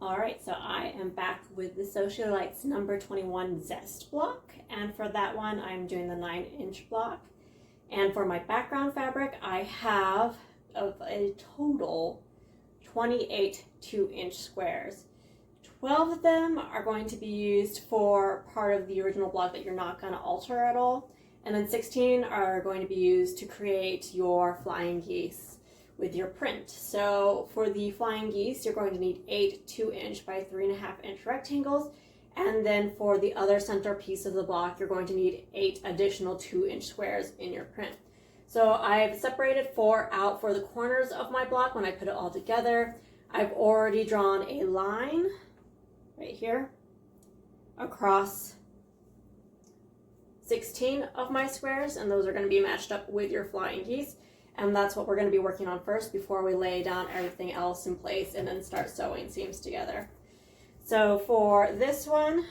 All right, so I am back with the Sewcialites number 21 Zest block, and for that one I'm doing the 9-inch block. And for my background fabric, I have a total 28 2-inch squares. 12 of them are going to be used for part of the original block that you're not going to alter at all, and then 16 are going to be used to create your flying geese with your print. So for the flying geese, you're going to need 8 2-inch by 3.5-inch rectangles, and then for the other center piece of the block, you're going to need 8 additional 2-inch squares in your print. So I've separated 4 out for the corners of my block when I put it all together. I've already drawn a line right here across 16 of my squares, and those are going to be matched up with your flying geese. And that's what we're going to be working on first before we lay down everything else in place and then start sewing seams together. So for this one,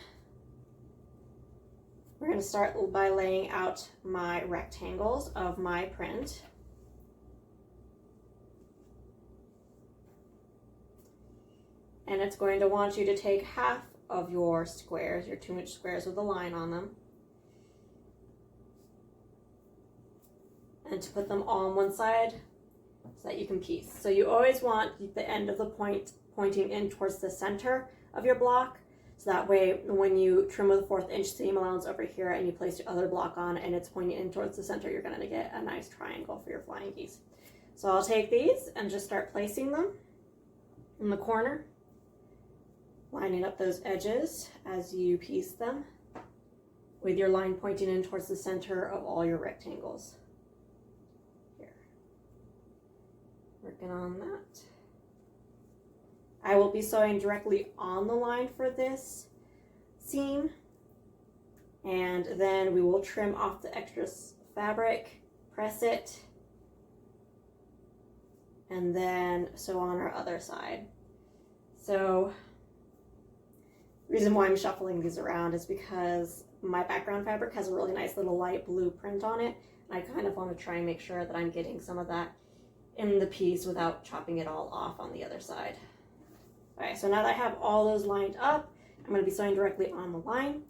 we're going to start by laying out my rectangles of my print. And it's going to want you to take half of your squares, your 2-inch squares with a line on them, and to put them all on one side so that you can piece. So you always want the end of the point pointing in towards the center of your block, so that way when you trim with a 1/4-inch seam allowance over here and you place your other block on and it's pointing in towards the center, you're going to get a nice triangle for your flying geese. So I'll take these and just start placing them in the corner, lining up those edges as you piece them with your line pointing in towards the center of all your rectangles. Working on that. I will be sewing directly on the line for this seam, and then we will trim off the extra fabric, press it, and then sew on our other side. So the reason why I'm shuffling these around is because my background fabric has a really nice little light blue print on it, and I kind of want to try and make sure that I'm getting some of that in the piece without chopping it all off on the other side. Alright, so now that I have all those lined up, I'm going to be sewing directly on the line,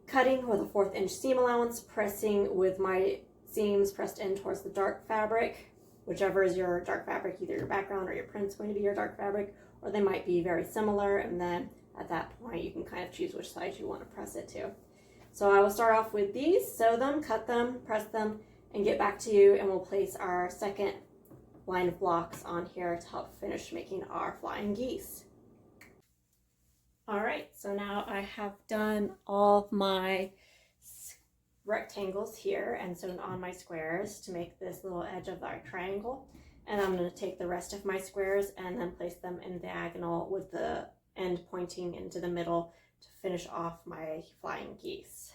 cutting with a 1/4-inch seam allowance, pressing with my seams pressed in towards the dark fabric, whichever is your dark fabric, either your background or your print's going to be your dark fabric, or they might be very similar, and then at that point you can kind of choose which side you want to press it to. So I will start off with these, sew them, cut them, press them, and get back to you, and we'll place our second line of blocks on here to help finish making our flying geese. Alright, so now I have done all my rectangles here and sewn on my squares to make this little edge of our triangle, and I'm going to take the rest of my squares and then place them in diagonal with the end pointing into the middle to finish off my flying geese.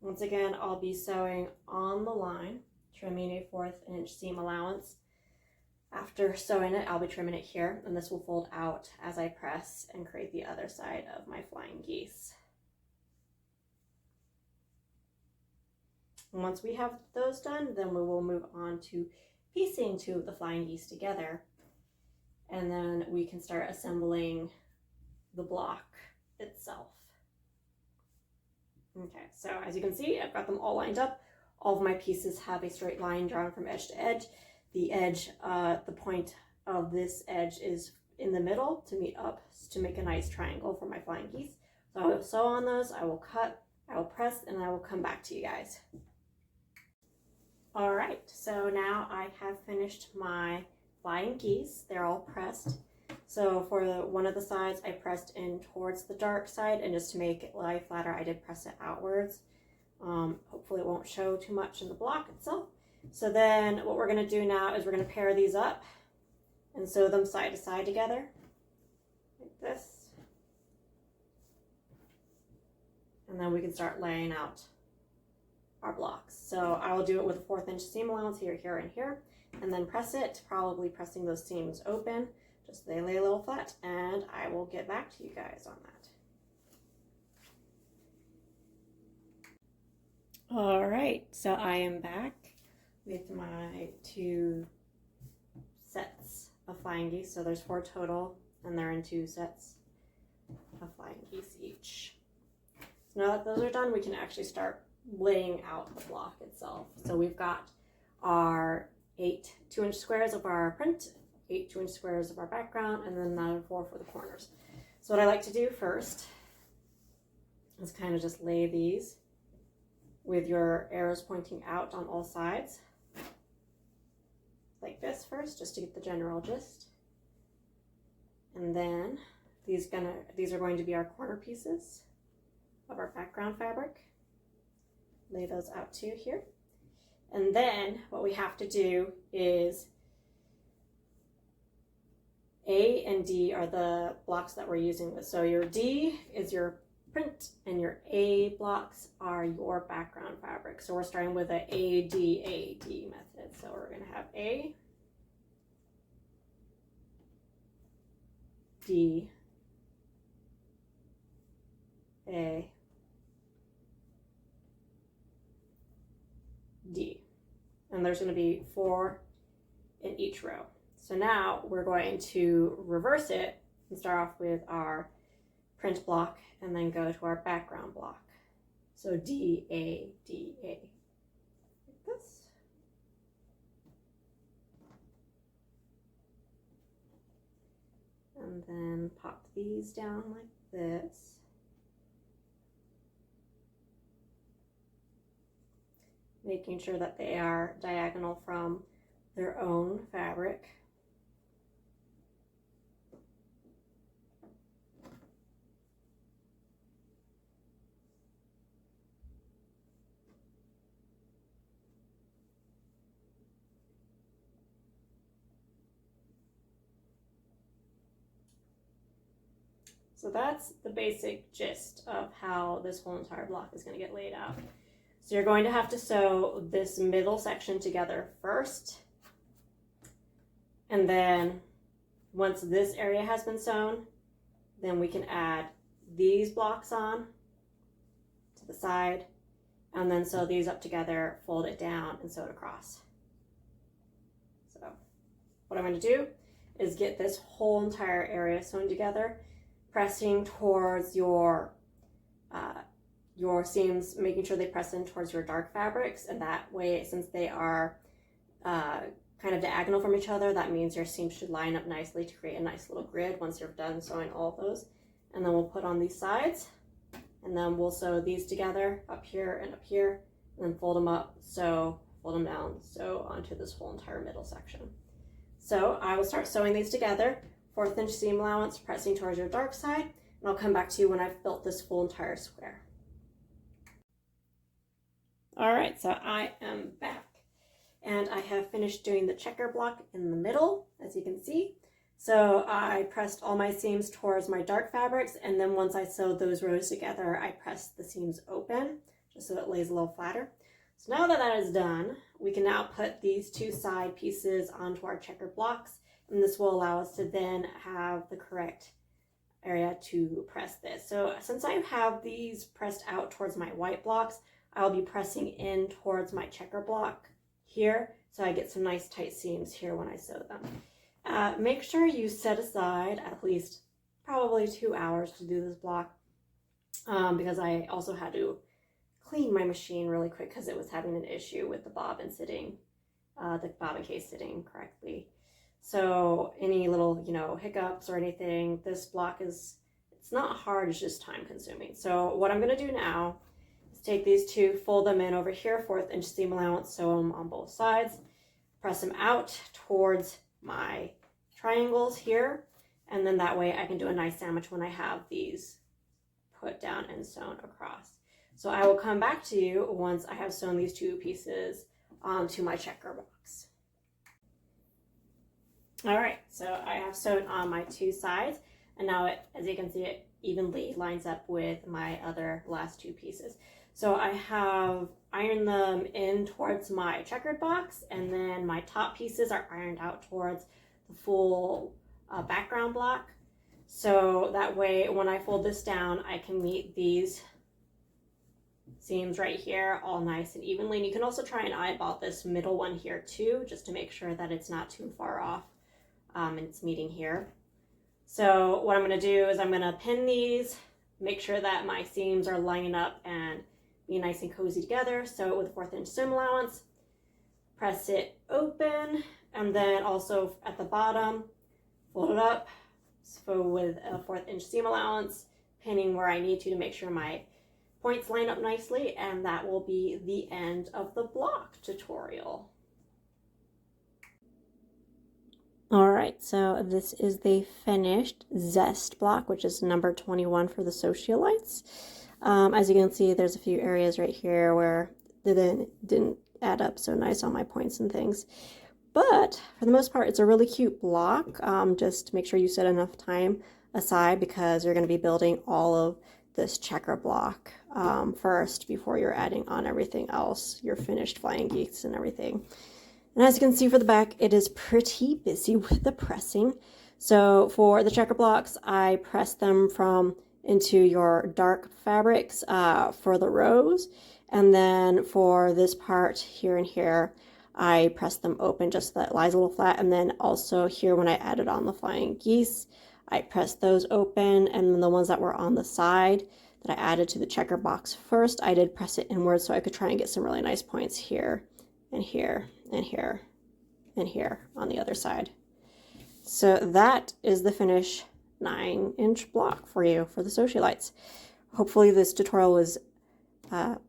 Once again, I'll be sewing on the line, trimming a 1/4-inch seam allowance. After sewing it, I'll be trimming it here, and this will fold out as I press and create the other side of my flying geese. And once we have those done, then we will move on to piecing two of the flying geese together, and then we can start assembling the block itself. Okay, so as you can see, I've got them all lined up. All of my pieces have a straight line drawn from edge to edge. The edge, the point of this edge is in the middle to meet up to make a nice triangle for my flying geese. So I will sew on those, I will cut, I will press, and I will come back to you guys. All right, so now I have finished my flying geese. They're all pressed. So for one of the sides, I pressed in towards the dark side, and just to make it lie flatter, I did press it outwards. Hopefully it won't show too much in the block itself. So then what we're going to do now is we're going to pair these up and sew them side to side together, like this. And then we can start laying out our blocks. So I will do it with a 1/4-inch seam allowance here, here, and here, and then press it, probably pressing those seams open, just so they lay a little flat, and I will get back to you guys on that. All right, so I am back with my 2 sets of flying geese. So there's 4 total, and they're in 2 sets of flying geese each. So now that those are done, we can actually start laying out the block itself. So we've got our 8 2-inch squares of our print, 8 2-inch squares of our background, and then another 4 for the corners. So what I like to do first is kind of just lay these with your arrows pointing out on all sides, like this first, just to get the general gist. And then these are going to be our corner pieces of our background fabric. Lay those out too here. And then what we have to do is A and D are the blocks that we're using with. So your D is your print and your A blocks are your background fabric. So we're starting with a AD method. So we're going to have A, D, A, D. And there's going to be 4 in each row. So now we're going to reverse it and start off with our print block and then go to our background block. So D, A, D, A, like this. And then pop these down like this. Making sure that they are diagonal from their own fabric. So that's the basic gist of how this whole entire block is going to get laid out. So you're going to have to sew this middle section together first. And then once this area has been sewn, then we can add these blocks on to the side and then sew these up together, fold it down, and sew it across. So what I'm going to do is get this whole entire area sewn together, pressing towards your seams, making sure they press in towards your dark fabrics, and that way, since they are kind of diagonal from each other, that means your seams should line up nicely to create a nice little grid once you're done sewing all of those. And then we'll put on these sides, and then we'll sew these together up here, and then fold them up, sew, fold them down, sew onto this whole entire middle section. So I will start sewing these together, 1/4 inch seam allowance, pressing towards your dark side, and I'll come back to you when I've built this full entire square. All right, so I am back, and I have finished doing the checker block in the middle, as you can see. So I pressed all my seams towards my dark fabrics, and then once I sewed those rows together, I pressed the seams open, just so it lays a little flatter. So now that that is done, we can now put these 2 side pieces onto our checker blocks, and this will allow us to then have the correct area to press this. So since I have these pressed out towards my white blocks, I'll be pressing in towards my checker block here, so I get some nice tight seams here when I sew them. Make sure you set aside at least probably 2 hours to do this block, because I also had to clean my machine really quick because it was having an issue with the bobbin case sitting correctly. So any little, hiccups or anything, this block it's not hard, it's just time consuming. So what I'm going to do now is take these 2, fold them in over here, 1/4 inch seam allowance, sew them on both sides, press them out towards my triangles here, and then that way I can do a nice sandwich when I have these put down and sewn across. So I will come back to you once I have sewn these 2 pieces onto my checker box. All right, so I have sewn on my 2 sides, and now as you can see, it evenly lines up with my other last 2 pieces. So I have ironed them in towards my checkered box, and then my top pieces are ironed out towards the full background block. So that way, when I fold this down, I can meet these seams right here all nice and evenly. And you can also try and eyeball this middle one here too, just to make sure that it's not too far off and it's meeting here. So what I'm going to do is I'm going to pin these, make sure that my seams are lining up and be nice and cozy together. So with a 1/4 inch seam allowance, press it open, and then also at the bottom, fold it up. So with a 1/4 inch seam allowance, pinning where I need to make sure my points line up nicely, and that will be the end of the block tutorial. All right, so this is the finished Zest block, which is number 21 for the Sewcialites. As you can see, there's a few areas right here where they didn't add up so nice on my points and things. But for the most part, it's a really cute block. Just make sure you set enough time aside because you're going to be building all of this checker block first before you're adding on everything else, your finished flying geese and everything. And as you can see for the back, it is pretty busy with the pressing. So for the checker blocks, I press them from into your dark fabrics for the rows. And then for this part here and here, I press them open just so that it lies a little flat. And then also here when I added on the flying geese, I pressed those open. And then the ones that were on the side that I added to the checker box first, I did press it inward so I could try and get some really nice points here and here and here and here on the other side. So that is the finished 9-inch block for you for the Sewcialites. Hopefully this tutorial was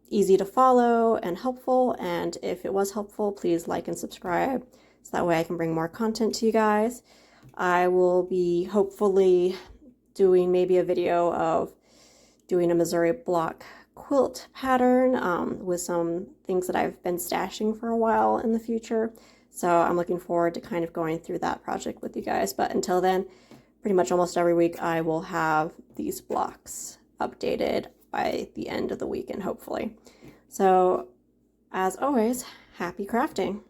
easy to follow and helpful, and if it was helpful, please like and subscribe so that way I can bring more content to you guys. I will be hopefully doing maybe a video of doing a Missouri block quilt pattern with some things that I've been stashing for a while in the future. So I'm looking forward to kind of going through that project with you guys. But until then, pretty much almost every week I will have these blocks updated by the end of the weekend, hopefully. So as always, happy crafting.